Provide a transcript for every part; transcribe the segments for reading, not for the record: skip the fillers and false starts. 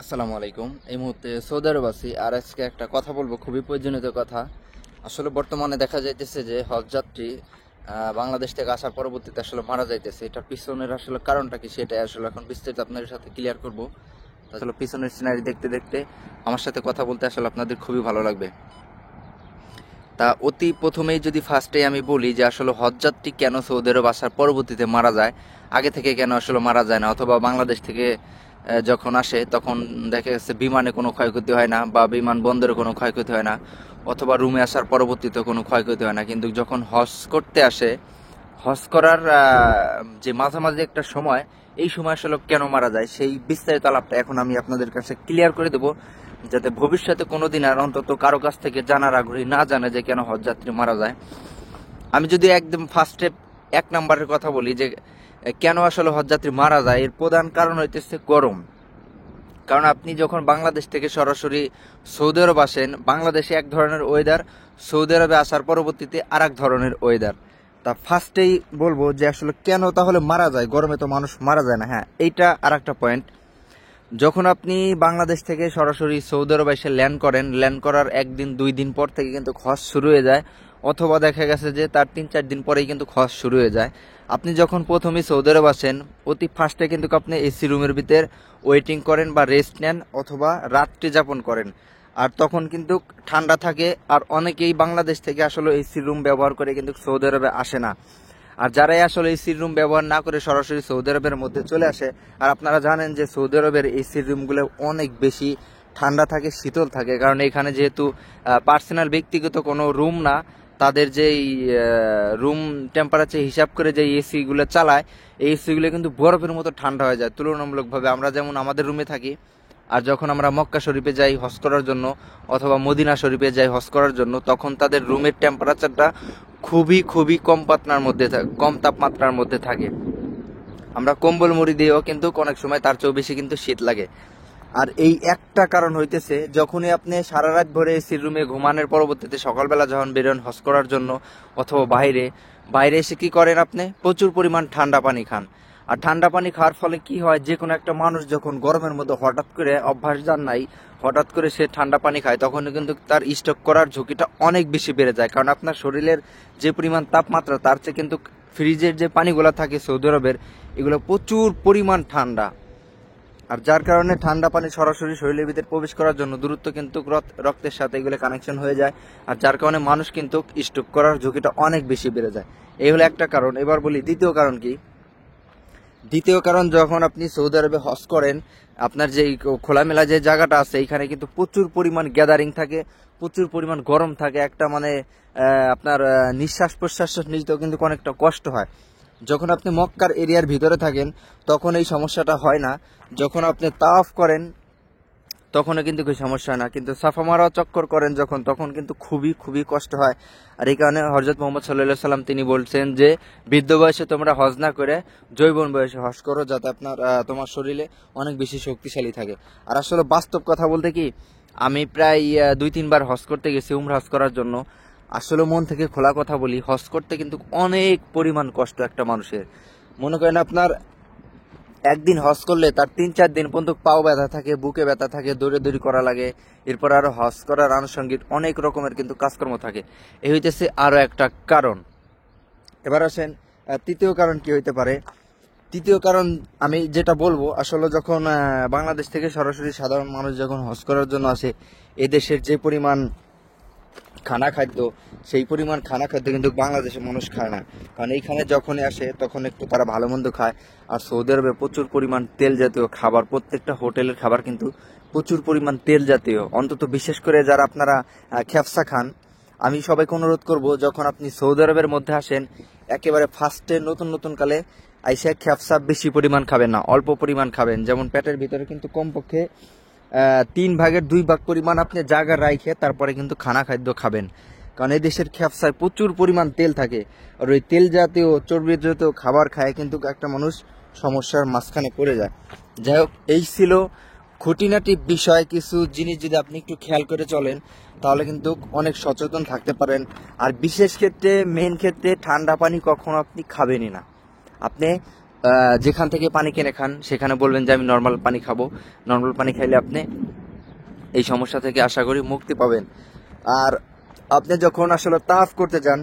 আসসালামু আলাইকুম। এই মুহূর্তে সৌদি আরব আছি, আর আজকে একটা কথা বলবো, খুবই প্রয়োজনীয় কথা। আসলে বর্তমানে দেখা যাইতেছে যে হজযাত্রী বাংলাদেশ থেকে আসার পরবর্তীতে আসলে মারা যাইতেছে। এটার পিছনের আসলে কারণটা কি, সেটাই আসলে এখন বিস্তারিত আপনাদের সাথে ক্লিয়ার করব। আসলে পিছনের সিনারি দেখতে দেখতে আমার সাথে কথা বলতে আসলে আপনাদের খুবই ভালো লাগবে। তা অতি প্রথমেই যদি ফার্স্টে আমি বলি যে আসলে হজযাত্রী কেন সৌদি আরব আসার পরবর্তীতে মারা যায়, আগে থেকে কেন আসলে মারা যায় না, অথবা বাংলাদেশ থেকে যখন আসে তখন দেখা গেছে বিমানে কোনো ক্ষয়ক্ষতি হয় না, বা বিমান বন্দরে কোনো ক্ষয়ক্ষতি হয় না, অথবা রুমে আসার পরবর্তীতে কোনো ক্ষয়ক্ষতি হয় না, কিন্তু যখন হজ করতে আসে, হজ করার যে মাঝামাঝি একটা সময়, এই সময় আসলে কেন মারা যায় সেই বিস্তারিত আলাপটা এখন আমি আপনাদের কাছে ক্লিয়ার করে দেবো, যাতে ভবিষ্যতে কোনোদিন আর অন্তত কারো কাছ থেকে জানার আগ্রহী না জানে যে কেন হজযাত্রী মারা যায়। আমি যদি একদম ফার্স্টে এক নাম্বারের কথা বলি যে কেন আসলে হজযাত্রী মারা যায়, এর প্রধান কারণ হইতেছে গরম। কারণ আপনি যখন বাংলাদেশ থেকে সরাসরি সৌদি আরব আসেন, বাংলাদেশে এক ধরনের ওয়েদার, সৌদি আরবে আসার পরবর্তীতে আর এক ধরনের ওয়েদার। তা ফার্স্টেই বলবো যে আসলে কেন তাহলে মারা যায়, গরমে তো মানুষ মারা যায় না। হ্যাঁ, এইটা আর একটা পয়েন্ট। যখন আপনি বাংলাদেশ থেকে সরাসরি সৌদি আরব এসে ল্যান্ড করেন, ল্যান্ড করার একদিন দুই দিন পর থেকে কিন্তু হজ শুরু হয়ে যায়, অথবা দেখা গেছে যে তার 3-4 দিন পরেই কিন্তু হজ শুরু হয়ে যায়। আপনি যখন প্রথমেই সৌদি আরব আসেন, অতি ফার্স্টে কিন্তু আপনি এসি রুমের ভিতর ওয়েটিং করেন বা রেস্ট নেন, অথবা রাত্রি যাপন করেন। আর তখন কিন্তু ঠান্ডা থাকে, আর অনেকেই বাংলাদেশ থেকে আসলে এসি রুম ব্যবহার করে কিন্তু সৌদি আরবে আসে না। আর যারাই আসলে এসির রুম ব্যবহার না করে সরাসরি সৌদি আরবের মধ্যে চলে আসে, আর আপনারা জানেন যে সৌদি আরবের এসির রুমগুলো অনেক বেশি ঠান্ডা থাকে, শীতল থাকে, কারণ এখানে যেহেতু পার্সোনাল ব্যক্তিগত কোনো রুম না, তাদের যেই রুম টেম্পারেচার হিসাব করে যে এসিগুলো চালায়, এই এসিগুলো কিন্তু বরফের মতো ঠান্ডা হয়ে যায় তুলনামূলকভাবে। আমরা যেমন আমাদের রুমে থাকি, আর যখন আমরা মক্কা শরীফে যাই হজ করার জন্য, অথবা মদিনা শরীফে যাই হজ করার জন্য, তখন তাদের রুমের টেম্পারেচারটা খুবই খুবই কম তাপমাত্রার মধ্যে থাকে। আমরা কম্বল মুড়ি দিয়েও কিন্তু অনেক সময় তার চেয়েও বেশি কিন্তু শীত লাগে। আর এই একটা কারণ হইতেছে, যখনই আপনি সারা রাত ভরে এসির রুমে ঘুমানোর পরবর্তীতে সকালবেলা যখন বেরোন হজ করার জন্য, অথবা বাইরে বাইরে এসে কি করেন, আপনি প্রচুর পরিমাণ ঠান্ডা পানি খান। আর ঠান্ডা পানি খাওয়ার ফলে কি হয়, যে কোনো একটা মানুষ যখন গরমের মধ্যে হঠাৎ করে, অভ্যাস যার নাই, হঠাৎ করে সে ঠান্ডা পানি খায়, তখন কিন্তু তার স্ট্রোক করার ঝুঁকিটা অনেক বেশি বেড়ে যায়। কারণ আপনার শরীরের যে পরিমাণ তাপমাত্রা, তার চেয়ে কিন্তু ফ্রিজের যে পানিগুলো থাকে সৌদি আরবের, এগুলো প্রচুর পরিমাণ ঠান্ডা। আর যার কারণে ঠান্ডা পানি সরাসরি শরীরের ভিতরে প্রবেশ করার জন্য দ্রুত কিন্তু রক্তের সাথে এগুলো কানেকশন হয়ে যায়, আর যার কারণে মানুষ কিন্তু স্ট্রোক করার ঝুঁকিটা অনেক বেশি বেড়ে যায়। এই হলো একটা কারণ। এবার বলি দ্বিতীয় কারণ কি। দ্বিতীয় কারণ, যখন আপনি সৌদি আরবে হজ করেন, আপনার যে খোলামেলা যে জায়গাটা আছে, এইখানে কিন্তু প্রচুর পরিমাণ গ্যাদারিং থাকে, প্রচুর পরিমাণ গরম থাকে, একটা মানে আপনার নিঃশ্বাস প্রশ্বাস নিতেও কিন্তু অনেকটা কষ্ট হয়। যখন আপনি মক্কার এরিয়ার ভিতরে থাকেন, তখন এই সমস্যাটা হয় না। যখন আপনি তাওয়াফ করেন, তখনও কিন্তু কোনো সমস্যা হয় না, কিন্তু সাফা মারা চক্কর করেন যখন, তখন কিন্তু খুবই খুবই কষ্ট হয়। আর এই কারণে হযরত মুহাম্মদ সাল্লাল্লাহু আলাইহি সাল্লাম তিনি বলছেন যে বৃদ্ধ বয়সে তোমরা হজ না করে যৌবন বয়সে হজ করো, যাতে আপনার তোমার শরীরে অনেক বেশি শক্তিশালী থাকে। আর আসলে বাস্তব কথা বলতে কি, আমি প্রায় 2-3 বার হজ করতে গেছি, উমরা হজ করার জন্য। আসলে মন থেকে খোলা কথা বলি, হজ করতে কিন্তু অনেক পরিমাণ কষ্ট একটা মানুষের। মনে করেন আপনার একদিন হজ করলে তার 3-4 দিন পর্যন্ত পাও ব্যথা থাকে, বুকে ব্যথা থাকে, দৌড়াদৌড়ি করা লাগে। এরপর আরো হজ করার আনুষঙ্গিক অনেক রকমের কিন্তু কাজকর্ম থাকে। এই হইতেছে আরো একটা কারণ। এবার আসেন তৃতীয় কারণ কি হইতে পারে। তৃতীয় কারণ আমি যেটা বলবো, আসলে যখন বাংলাদেশ থেকে সরাসরি সাধারণ মানুষ যখন হজ করার জন্য আসে, এদেশের যে পরিমাণ খানা খাদ্য, সেই পরিমাণ খানা খাদ্য কিন্তু বাংলাদেশের মানুষ খায় না। কারণ এইখানে যখনই আসে তখন একটু তারা ভালো মন্দ খায়। আর সৌদি আরবে প্রচুর পরিমাণ তেল জাতীয় খাবার, প্রত্যেকটা হোটেলের খাবার কিন্তু প্রচুর পরিমাণ তেল জাতীয়। অন্তত বিশেষ করে যারা আপনারা খেফসা খান, আমি সবাইকে অনুরোধ করব, যখন আপনি সৌদি আরবের মধ্যে আসেন, একেবারে ফার্স্টে নতুন নতুন কালে আইসা খেফসা বেশি পরিমাণ খাবেন না, অল্প পরিমাণ খাবেন। যেমন পেটের ভিতরে কিন্তু কমপক্ষে 3/2 ভাগ পরিমাণ আপনি জায়গা রাইখে তারপরে কিন্তু খানা খাদ্য খাবেন। কারণ এই দেশের খেফসায় প্রচুর পরিমাণ তেল থাকে, আর ওই তেল জাতীয় চর্বি জাতীয় খাবার খায় কিন্তু একটা মানুষ সমস্যার মাঝখানে পড়ে যায়। যাই হোক, এই ছিল খুঁটিনাটি বিষয়। কিছু জিনিস যদি আপনি একটু খেয়াল করে চলেন, তাহলে কিন্তু অনেক সচেতন থাকতে পারেন। আর বিশেষ ক্ষেত্রে, মেন ক্ষেত্রে ঠান্ডা পানি কখনো আপনি খাবেনই না। আপনি যেখান থেকে পানি কিনে খান সেখানে বলবেন যে আমি নর্মাল পানি খাবো। নর্মাল পানি খাইলে আপনি এই সমস্যা থেকে আশা করি মুক্তি পাবেন। আর আপনি যখন আসলে তাওয়াফ করতে যান,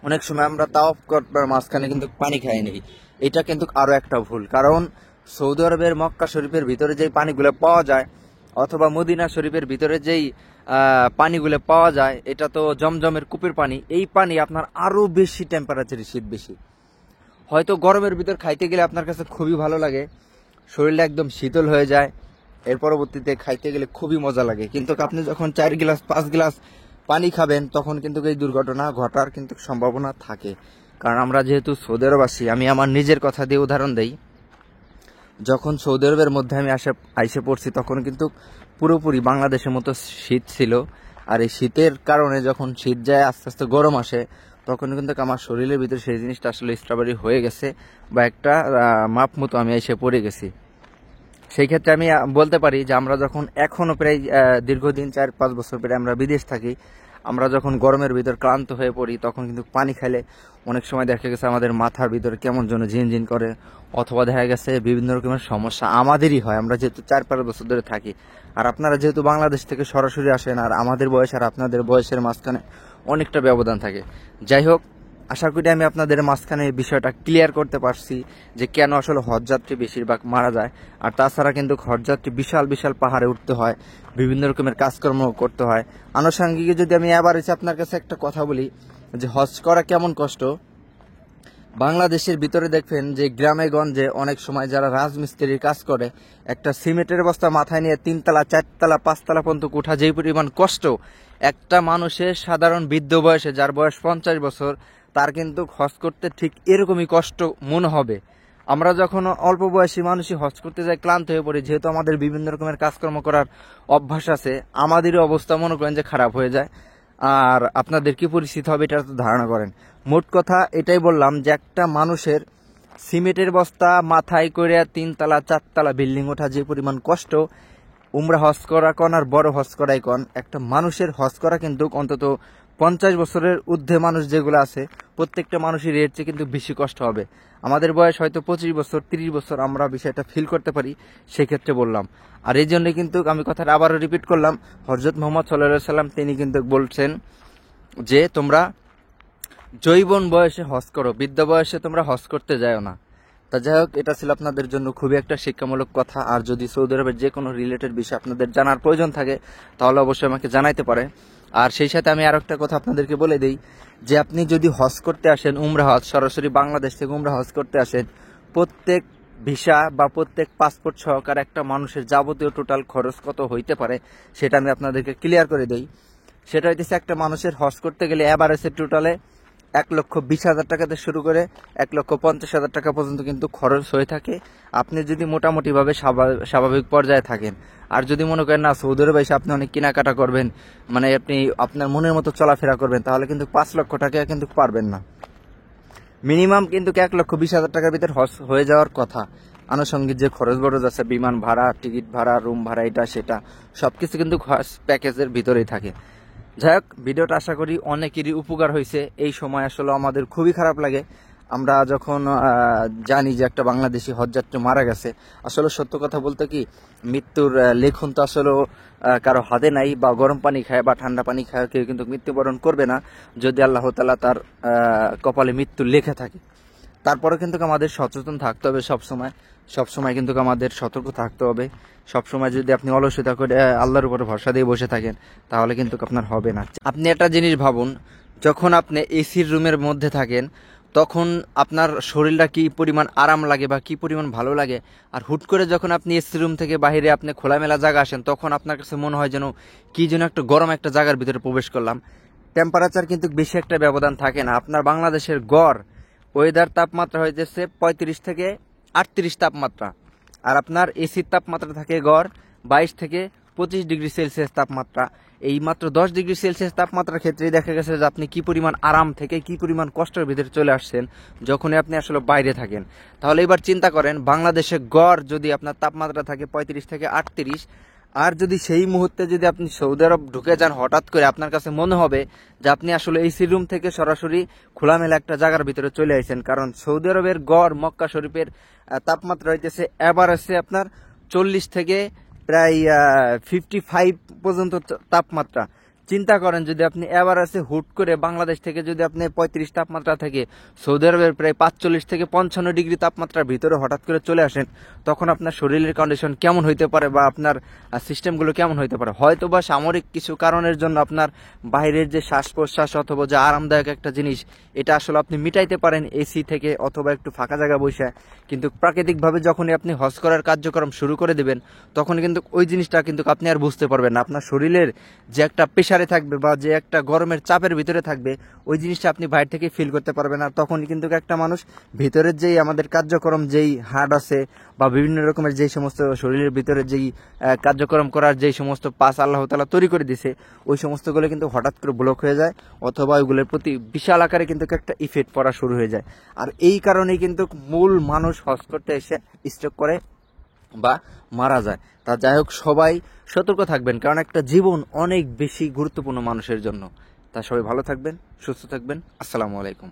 অনেক সময় আমরা তাওয়াফ করবার মাঝখানে কিন্তু পানি খাই নিই। এটা কিন্তু আরো একটা ভুল, কারণ সৌদি আরবের মক্কা শরীফের ভিতরে যেই পানিগুলো পাওয়া যায় অথবা মদিনা শরীফের ভিতরে যেই পানিগুলো পাওয়া যায়, এটা তো জমজমের কূপের পানি। এই পানি আপনার আরো বেশি টেম্পারেচার, শীত বেশি। হয়তো গরমের ভিতর খাইতে গেলে আপনার কাছে খুবই ভালো লাগে, শরীরটা একদম শীতল হয়ে যায়, এর পরবর্তীতে খাইতে গেলে খুবই মজা লাগে। কিন্তু আপনি যখন 4 গ্লাস 5 গ্লাস পানি খাবেন তখন কিন্তু এই দুর্ঘটনা ঘটার কিন্তু সম্ভাবনা থাকে। কারণ আমরা যেহেতু সৌদি আরববাসী, আমি আমার নিজের কথা দিয়ে উদাহরণ দেই। যখন সৌদি আরবের মধ্যে আমি আইসে পড়ছি তখন কিন্তু পুরোপুরি বাংলাদেশের মতো শীত ছিল। আর এই শীতের কারণে যখন শীত যায় আস্তে আস্তে গরম আসে, তখন কিন্তু আমার শরীরের ভিতরে সেই জিনিসটা আসলে স্ট্রবেরি হয়ে গেছে বা একটা মাপ মতো আমি এসে পড়ে গেছি। সেই ক্ষেত্রে আমি বলতে পারি যে আমরা যখন এখনো প্রায় দীর্ঘদিন 4-5 বছর পরে আমরা বিদেশ থাকি, আমরা যখন গরমের ভিতর ক্লান্ত হয়ে পড়ি তখন কিন্তু পানি খেলে অনেক সময় দেখা গেছে আমাদের মাথার ভিতরে কেমন যেন ঝিনঝিন করে, অথবা দেখা গেছে বিভিন্ন রকমের সমস্যা আমাদেরই হয়, আমরা যেহেতু 4-5 বছর ধরে থাকি। আর আপনারা যেহেতু বাংলাদেশ থেকে সরাসরি আসেন, আর আমাদের বয়স আর আপনাদের বয়সের মাঝখানে অনেকটা ব্যবধান থাকে। যাই হোক, আশা করি আমি আপনাদের মাঝখানে এই বিষয়টা ক্লিয়ার করতে পারছি যে কেন আসলে হজযাত্রী বেশিরভাগ মারা যায়। আর তাছাড়া কিন্তু হজযাত্রী বিশাল বিশাল পাহাড়ে উঠতে হয়, বিভিন্ন রকমের কাজকর্ম করতে হয়। আনুষঙ্গিক যদি আমি আবার এসে আপনার কাছে একটা কথা বলি যে হজ করা কেমন কষ্ট। বাংলাদেশের ভিতরে দেখবেন যে গ্রামে গঞ্জে অনেক সময় যারা রাজমিস্ত্রির কাজ করে, একটা সিমেন্টের বস্তা মাথায় নিয়ে 3 তলা 4 তলা 5 তলা পর্যন্ত উঠা যেই পরিমাণ কষ্ট, একটা মানুষের সাধারণ বৃদ্ধ বয়সে, যার বয়স 50 বছর, তার কিন্তু হজ করতে ঠিক এরকমই কষ্ট মনে হবে। আমরা যখন অল্প বয়সী মানুষই হজ করতে যাই ক্লান্ত হয়ে পড়ি, যেহেতু আমাদের বিভিন্ন রকমের কাজকর্ম করার অভ্যাস আছে, আমাদেরই অবস্থা মনে করেন যে খারাপ হয়ে যায়। আর আপনাদের কি পরিস্থিতি হবে এটা তো ধারণা করেন। মোট কথা এটাই বললাম যে একটা মানুষের সিমেন্টের বস্তা মাথায় করে 3 তলা 4 তলা বিল্ডিং ওঠা যে পরিমাণ কষ্ট, উমরা হজ করা কন আর বড় হজ করাই কন, একটা মানুষের হজ করা কিন্তু অন্তত 50 বছরের ঊর্ধ্বে মানুষ যেগুলো আছে প্রত্যেকটা মানুষের এর চেয়ে কিন্তু বেশি কষ্ট হবে। আমাদের বয়স হয়তো 25 বছর 30 বছর, আমরা বিষয়টা ফিল করতে পারি, সেক্ষেত্রে বললাম। আর এই জন্য কিন্তু আমি কথাটা আবারও রিপিট করলাম, হযরত মুহাম্মদ সাল্লাল্লাহু আলাইহি সাল্লাম তিনি কিন্তু বলছেন যে তোমরা যৌবন বয়সে হজ করো, বৃদ্ধ বয়সে তোমরা হজ করতে যাও না। তা যাই হোক, এটা ছিল আপনাদের জন্য খুবই একটা শিক্ষামূলক কথা। আর যদি সৌদি আরবের যে কোনো রিলেটেড বিষয় আপনাদের জানার প্রয়োজন থাকে তাহলে অবশ্যই আমাকে জানাইতে পারে। আর সেই সাথে আমি আরো একটা কথা আপনাদেরকে বলে দিই যে আপনি যদি হজ করতে আসেন, উমরা হজ, সরাসরি বাংলাদেশ থেকে উমরা হজ করতে আসেন, প্রত্যেক ভিসা বা প্রত্যেক পাসপোর্ট সহকারে একটা মানুষের যাবতীয় টোটাল খরচ কত হইতে পারে সেটা আমি আপনাদেরকে ক্লিয়ার করে দিই। সেটা হইতেছে একটা মানুষের হজ করতে গেলে এভারেজে টোটালে 1,20,000 টাকাতে শুরু করে 1,50,000 টাকা পর্যন্ত কিন্তু খরচ হয়ে থাকে, আপনি যদি মোটামুটিভাবে স্বাভাবিক পর্যায়ে থাকেন। আর যদি মনে করেন না সৌদি আরবে এসে আপনি অনেক কেনাকাটা করবেন, মানে আপনি আপনার মনের মতো চলাফেরা করবেন, তাহলে কিন্তু 5 লক্ষ টাকা কিন্তু পারবেন না। মিনিমাম কিন্তু 1,20,000 টাকার ভিতর হজ হয়ে যাওয়ার কথা। আনুষঙ্গিক যে খরচ বরচ আছে, বিমান ভাড়া, টিকিট ভাড়া, রুম ভাড়া, এটা সেটা সবকিছু কিন্তু প্যাকেজের ভিতরেই থাকে। যাই হোক, ভিডিওটা আশা করি অনেকেরই উপকার হয়েছে। এই সময় আসলে আমাদের খুবই খারাপ লাগে আমরা যখন জানি যে একটা বাংলাদেশি হজযাত্রী মারা গেছে। আসলে সত্য কথা বলতে কি, মৃত্যুর লেখন তো আসলে কারো হাতে নাই, বা গরম পানি খায় বা ঠান্ডা পানি খায় কেউ কিন্তু মৃত্যুবরণ করবে না যদি আল্লাহ তাআলা তার কপালে মৃত্যু লেখে থাকে। তারপরে কিন্তু আমাদের সচেতন থাকতে হবে সবসময় কিন্তু আমাদের সতর্ক থাকতে হবে। সবসময় যদি আপনি অলসতা করে আল্লাহর উপরে ভরসা দিয়ে বসে থাকেন তাহলে কিন্তু আপনার হবে না। আপনি একটা জিনিস ভাবুন, যখন আপনি এসির রুমের মধ্যে থাকেন তখন আপনার শরীরটা কি পরিমাণ আরাম লাগে বা কি পরিমাণ ভালো লাগে। আর হুট করে যখন আপনি এসি রুম থেকে বাইরে আপনি খোলামেলা জায়গা আসেন, তখন আপনার কাছে মনে হয় যেন কি যেন একটা গরম একটা জায়গার ভিতরে প্রবেশ করলাম। টেম্পারেচার কিন্তু বেশি একটা ব্যবধান থাকে না। আপনার বাংলাদেশের গড় ওয়েদার তাপমাত্রা হইতেছে 35 থেকে 38 তাপমাত্রা, আর আপনার এসির তাপমাত্রা থাকে গড় 22 থেকে 25 ডিগ্রি সেলসিয়াস তাপমাত্রা। এই মাত্র 10 ডিগ্রি সেলসিয়াস তাপমাত্রার ক্ষেত্রেই দেখা গেছে যে আপনি কি পরিমাণ আরাম থেকে কি পরিমাণ কষ্টের ভিতরে চলে আসছেন যখনই আপনি আসলে বাইরে থাকেন। তাহলে এবার চিন্তা করেন, বাংলাদেশে গড় যদি আপনার তাপমাত্রা থাকে 35 থেকে 38, আর যদি সেই মুহূর্তে যদি আপনি সৌদি আরব ঢুকে যান, হঠাৎ করে আপনার কাছে মনে হবে যে আপনি আসলে এসি রুম থেকে সরাসরি খোলামেলা একটা জায়গার ভিতরে চলে আসছেন। কারণ সৌদি আরবের গড় মক্কা শরীফের তাপমাত্রা হইতেছে এভারেজে আপনার 40 থেকে প্রায় 55 পর্যন্ত তাপমাত্রা। চিন্তা করেন যদি আপনি এভারেজে হুট করে বাংলাদেশ থেকে যদি আপনি 35 তাপমাত্রা থেকে সৌদি আরবের প্রায় 45 থেকে 55 ডিগ্রি তাপমাত্রার ভিতরে হঠাৎ করে চলে আসেন, তখন আপনার শরীরের কন্ডিশন কেমন হইতে পারে বা আপনার সিস্টেমগুলো কেমন হইতে পারে। হয়তো বা সামরিক কিছু কারণের জন্য আপনার বাইরের যে শ্বাস প্রশ্বাস অথবা যে আরামদায়ক একটা জিনিস, এটা আসলে আপনি মিটাইতে পারেন এসি থেকে অথবা একটু ফাঁকা জায়গা বসে, কিন্তু প্রাকৃতিকভাবে যখনই আপনি হজ করার কার্যক্রম শুরু করে দেবেন তখন কিন্তু ওই জিনিসটা কিন্তু আপনি আর বুঝতে পারবেন না। আপনার শরীরের যে একটা প্রেশারে থাকবে বা যে একটা গরমের চাপের ভিতরে থাকবে, ওই জিনিসটা আপনি বাইরে থেকে ফিল করতে পারবেন না। তখনই কিন্তু একটা মানুষ ভিতরের যেই আমাদের কার্যক্রম, যেই হার্ট আছে বা বিভিন্ন রকমের যেই সমস্ত শরীরের ভিতরে যেই কার্যক্রম করার যেই সমস্ত পাস আল্লাহ তাআলা তৈরি করে দিছে, ওই সমস্তগুলো কিন্তু হঠাৎ করে ব্লক হয়ে যায় অথবা ওইগুলোর প্রতি বিশাল আকারে কিন্তু একটা ইফেক্ট পড়া শুরু হয়ে যায়। আর এই কারণেই কিন্তু মূল মানুষ হজ করতে এসে স্ট্রোক করে বা মারা যায়। তা যাই হোক, সবাই সতর্ক থাকবেন, কারণ একটা জীবন অনেক বেশি গুরুত্বপূর্ণ মানুষের জন্য। তা সবাই ভালো থাকবেন, সুস্থ থাকবেন। আসসালামু আলাইকুম।